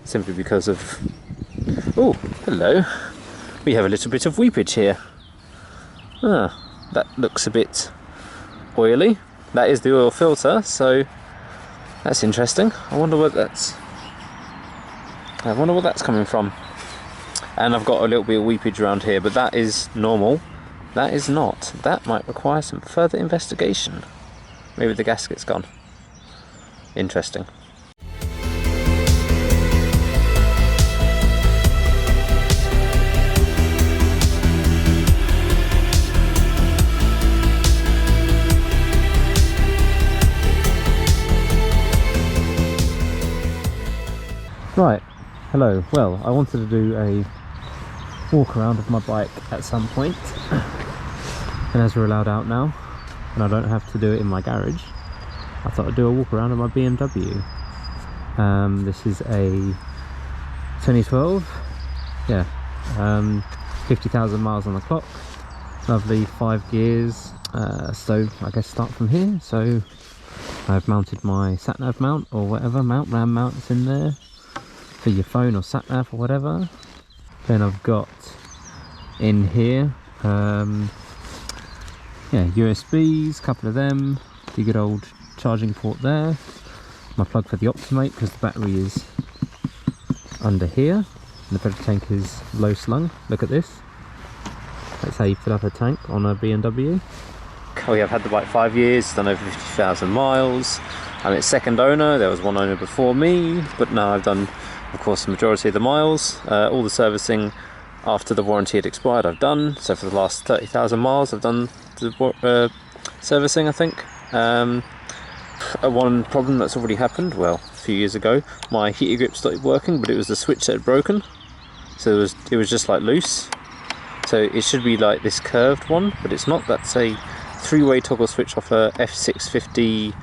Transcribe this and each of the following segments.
simply because of... Oh, hello. We have a little bit of weepage here. Ah, that looks a bit oily. That is the oil filter, so that's interesting. I wonder what that's coming from. And I've got a little bit of weepage around here, but that is normal. That is not. That might require some further investigation. Maybe the gasket's gone. Interesting. Right, hello. Well, I wanted to do a walk around of my bike at some point, and as we're allowed out now and I don't have to do it in my garage, I thought I'd do a walk around of my BMW. This is a 2012, yeah, 50,000 miles on the clock, lovely 5 gears. So I guess start from here. So I've mounted my satnav mount or whatever RAM mount that's in there for your phone or satnav or whatever. Then I've got in here yeah, USBs, a couple of them, the good old charging port there, my plug for the Optimate because the battery is under here and the petrol tank is low slung. Look at this, that's how you fill up a tank on a BMW. We have had the bike 5 years, done over 50,000 miles. I'm its second owner. There was one owner before me, but now I've done, of course, the majority of the miles. All the servicing after the warranty had expired I've done. So for the last 30,000 miles I've done the servicing, I think. One problem that's already happened, well, a few years ago, my heater grip started working, but it was the switch that had broken. So it was just like loose. So it should be like this curved one, but it's not. That's a 3-way toggle switch off a F650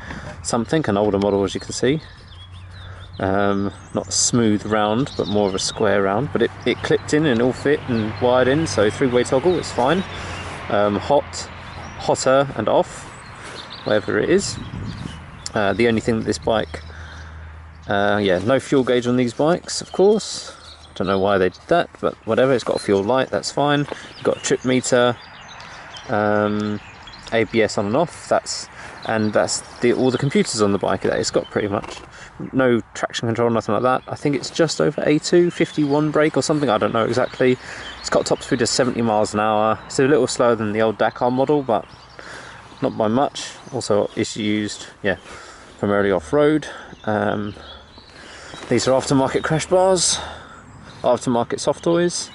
something, an older model, as you can see. Not smooth round, but more of a square round, but it clipped in and all fit and wired in, so 3-way toggle, it's fine. Hotter and off, whatever it is. The only thing that this bike, yeah, no fuel gauge on these bikes, of course. Don't know why they did that, but whatever. It's got a fuel light, that's fine. You've got a trip meter, ABS on and off. That's all the computers on the bike. That it's got pretty much no traction control, nothing like that. I think it's just over A2, 51 brake or something. I don't know exactly. It's got top speed of 70 miles an hour. It's a little slower than the old Dakar model, but not by much. Also, it's used, yeah, primarily off-road. These are aftermarket crash bars. Aftermarket soft toys,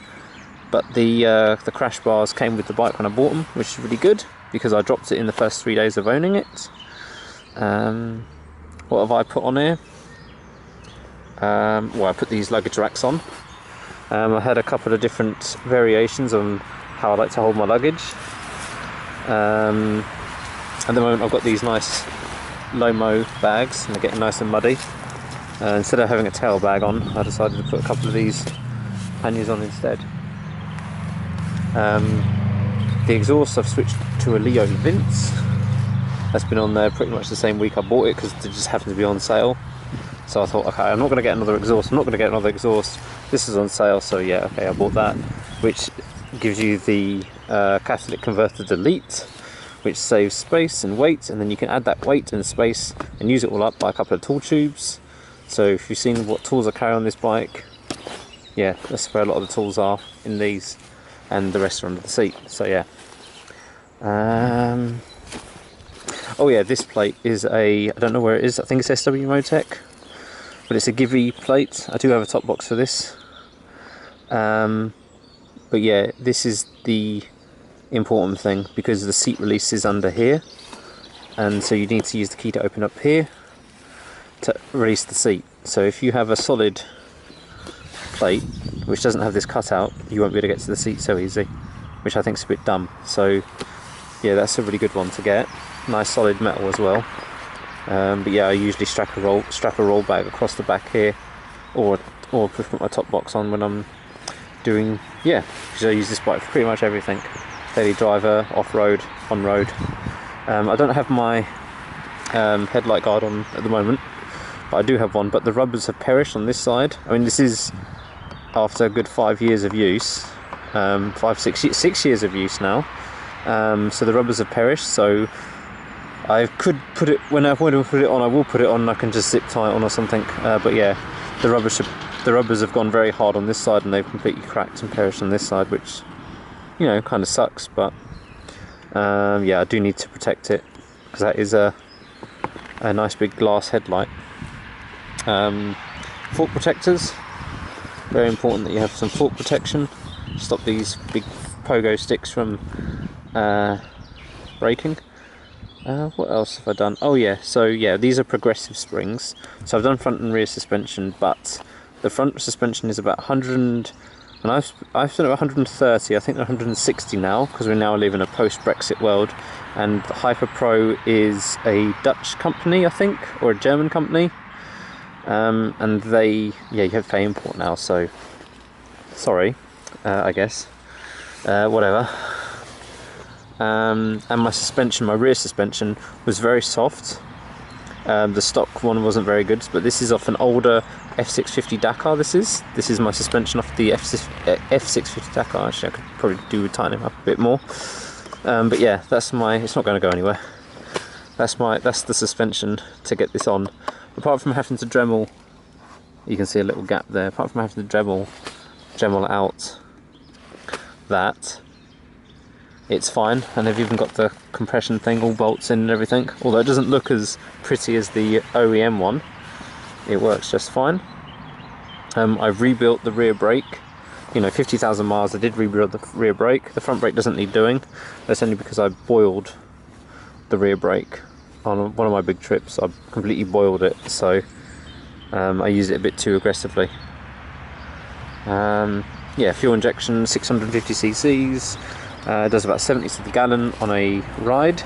but the crash bars came with the bike when I bought them, which is really good because I dropped it in the first 3 days of owning it. What have I put on here? Well, I put these luggage racks on. I had a couple of different variations on how I like to hold my luggage. At the moment I've got these nice Lomo bags and they're getting nice and muddy. Instead of having a tail bag on, I decided to put a couple of these panniers on instead. The exhaust I've switched to a Leo Vince. That's been on there pretty much the same week I bought it because it just happened to be on sale. So I thought, okay, I'm not going to get another exhaust. This is on sale, so yeah, okay, I bought that, which gives you the catalytic converter delete, which saves space and weight, and then you can add that weight and space and use it all up by a couple of tool tubes. So if you've seen what tools I carry on this bike, yeah, that's where a lot of the tools are, in these, and the rest are under the seat. So yeah. Oh yeah, this plate is I don't know where it is, I think it's SW Motec, but it's a Givi plate. I do have a top box for this. But yeah, this is the important thing because the seat release is under here, and so you need to use the key to open up here to release the seat. So if you have a solid plate which doesn't have this cutout, you won't be able to get to the seat so easy, which I think is a bit dumb. So yeah, that's a really good one to get. Nice solid metal as well. But yeah, I usually strap a roll bag across the back here, or put my top box on when I'm doing, yeah, because I use this bike for pretty much everything. Daily driver, off-road, on-road. I don't have my headlight guard on at the moment but I do have one, but the rubbers have perished on this side. I mean, this is after a good 5 years of use, 6 years of use now. So the rubbers have perished, so I could put it, when I want to put it on, I will put it on, and I can just zip tie it on or something. But yeah, the rubbers have gone very hard on this side, and they've completely cracked and perished on this side, which, you know, kind of sucks. But yeah, I do need to protect it, because that is a nice big glass headlight. Fork protectors, very important that you have some fork protection. Stop these big pogo sticks from breaking. What else have I done? Oh yeah, so yeah, these are progressive springs. So I've done front and rear suspension, but the front suspension is about 100 and I've spent about 130. I think they're 160 now, because we're now living in a post-Brexit world. And the Hyper Pro is a Dutch company, I think, or a German company. And they, yeah, you have to pay import now, so sorry, I guess. Whatever. And my suspension, my rear suspension, was very soft. The stock one wasn't very good, but this is off an older F650 Dakar. This is my suspension off the F650 Dakar. Actually, I could probably do with tightening up a bit more. But yeah, that's my. It's not going to go anywhere. That's the suspension to get this on. Apart from having to Dremel, you can see a little gap there. Apart from having to Dremel out that, it's fine, and they've even got the compression thing, all bolts in and everything. Although it doesn't look as pretty as the OEM one, it works just fine. I've rebuilt the rear brake. You know, 50,000 miles, I did rebuild the rear brake. The front brake doesn't need doing. That's only because I boiled the rear brake on one of my big trips. I completely boiled it, so I used it a bit too aggressively. Yeah, fuel injection, 650 cc's. It does about 70 to the gallon on a ride.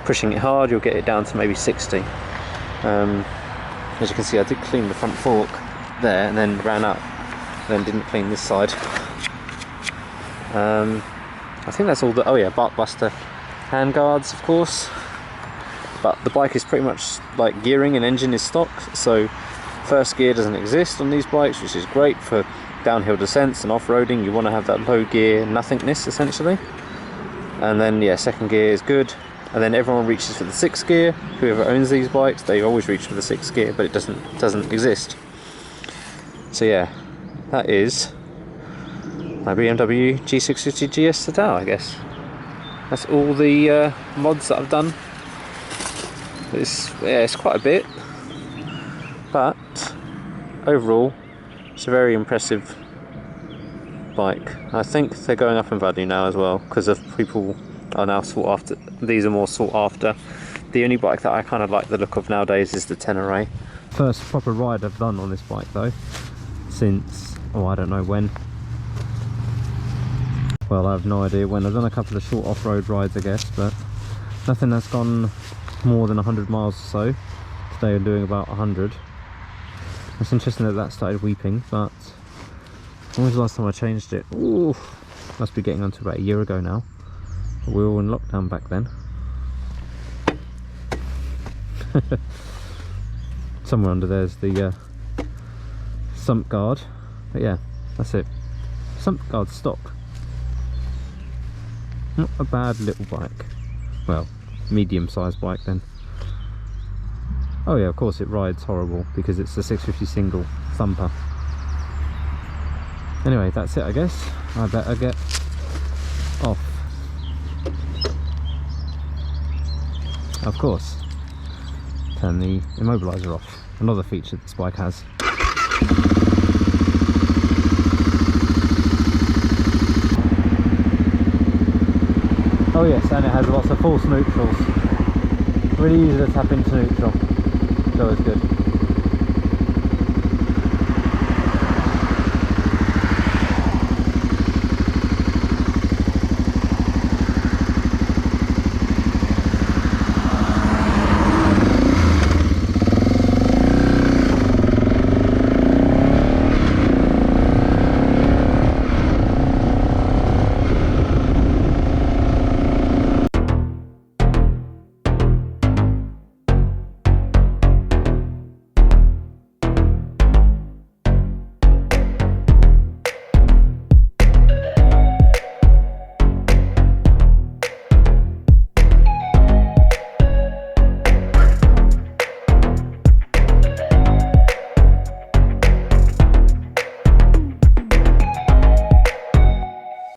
Pushing it hard, you'll get it down to maybe 60. As you can see, I did clean the front fork there and then ran up, then didn't clean this side. I think that's all the, oh yeah, Barkbuster Handguards, of course. But the bike is pretty much like gearing, and engine is stock, so first gear doesn't exist on these bikes, which is great for downhill descents and off-roading. You want to have that low gear nothingness essentially. And then yeah, second gear is good, and then everyone reaches for the sixth gear. Whoever owns these bikes, they always reach for the sixth gear, but it doesn't exist. So yeah, that is my BMW G650gs Sertao, I guess. That's all the mods that I've done. It's quite a bit, but overall it's a very impressive bike. I think they're going up in value now as well, because of people are now sought after. These are more sought after. The only bike that I kind of like the look of nowadays is the Tenere. First proper ride I've done on this bike though, since, oh, I don't know when. Well, I have no idea when. I've done a couple of short off-road rides, I guess, but nothing that's gone more than 100 miles or so. Today I'm doing about 100. It's interesting that started weeping, but when was the last time I changed it? Ooh, must be getting on to about a year ago now. But we were all in lockdown back then. Somewhere under there's the sump guard, but yeah, that's it. Sump guard stock. Not a bad little bike. Well, medium-sized bike then. Oh yeah, of course it rides horrible because it's a 650 single thumper. Anyway, that's it, I guess. I better get off. Of course, turn the immobiliser off. Another feature this bike has. Oh yes, and it has lots of false neutrals. Really easy to tap into neutral. It's always good.